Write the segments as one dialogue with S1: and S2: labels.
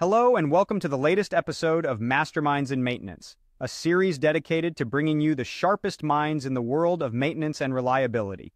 S1: Hello and welcome to the latest episode of Masterminds in Maintenance, a series dedicated to bringing you the sharpest minds in the world of maintenance and reliability.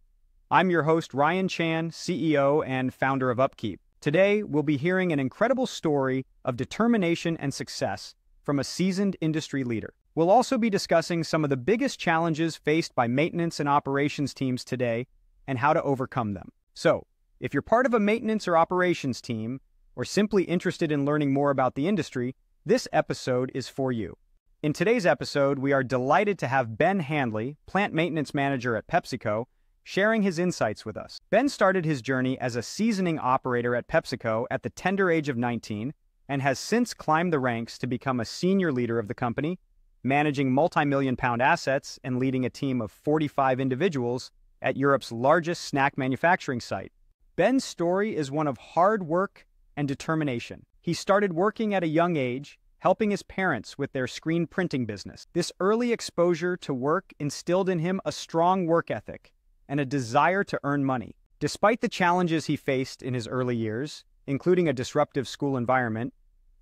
S1: I'm your host, Ryan Chan, CEO and founder of UpKeep. Today, we'll be hearing an incredible story of determination and success from a seasoned industry leader. We'll also be discussing some of the biggest challenges faced by maintenance and operations teams today and how to overcome them. So, if you're part of a maintenance or operations team, or simply interested in learning more about the industry, this episode is for you. In today's episode, we are delighted to have Ben Handley, plant maintenance manager at Pepsico, sharing his insights with us. Ben started his journey as a seasoning operator at Pepsico at the tender age of 19 and has since climbed the ranks to become a senior leader of the company, managing multi-million-pound assets and leading a team of 45 individuals at Europe's largest snack manufacturing site. Ben's story is one of hard work and determination. He started working at a young age, helping his parents with their screen printing business. This early exposure to work instilled in him a strong work ethic and a desire to earn money. Despite the challenges he faced in his early years, including a disruptive school environment,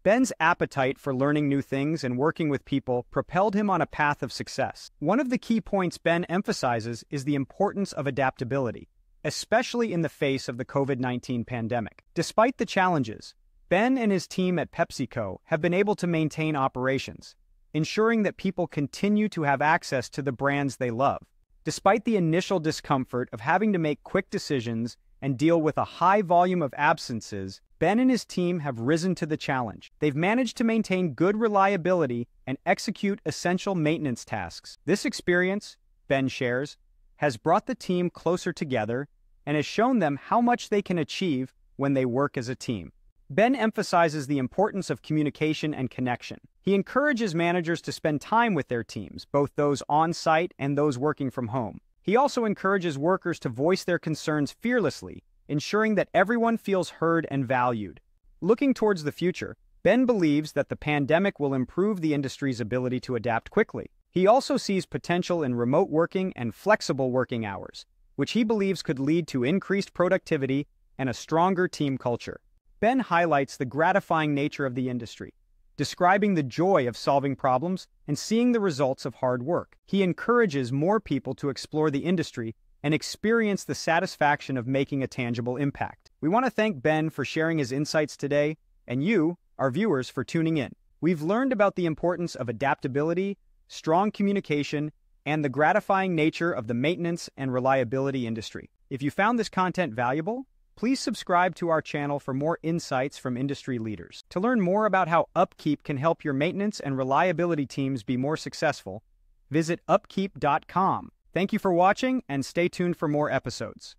S1: Ben's appetite for learning new things and working with people propelled him on a path of success. One of the key points Ben emphasizes is the importance of adaptability, especially in the face of the COVID-19 pandemic. Despite the challenges, Ben and his team at PepsiCo have been able to maintain operations, ensuring that people continue to have access to the brands they love. Despite the initial discomfort of having to make quick decisions and deal with a high volume of absences, Ben and his team have risen to the challenge. They've managed to maintain good reliability and execute essential maintenance tasks. This experience, Ben shares, has brought the team closer together and has shown them how much they can achieve when they work as a team. Ben emphasizes the importance of communication and connection. He encourages managers to spend time with their teams, both those on-site and those working from home. He also encourages workers to voice their concerns fearlessly, ensuring that everyone feels heard and valued. Looking towards the future, Ben believes that the pandemic will improve the industry's ability to adapt quickly. He also sees potential in remote working and flexible working hours, which he believes could lead to increased productivity and a stronger team culture. Ben highlights the gratifying nature of the industry, describing the joy of solving problems and seeing the results of hard work. He encourages more people to explore the industry and experience the satisfaction of making a tangible impact. We want to thank Ben for sharing his insights today, and you, our viewers, for tuning in. We've learned about the importance of adaptability, strong communication, and the gratifying nature of the maintenance and reliability industry. If you found this content valuable, please subscribe to our channel for more insights from industry leaders. To learn more about how UpKeep can help your maintenance and reliability teams be more successful, visit upkeep.com. Thank you for watching and stay tuned for more episodes.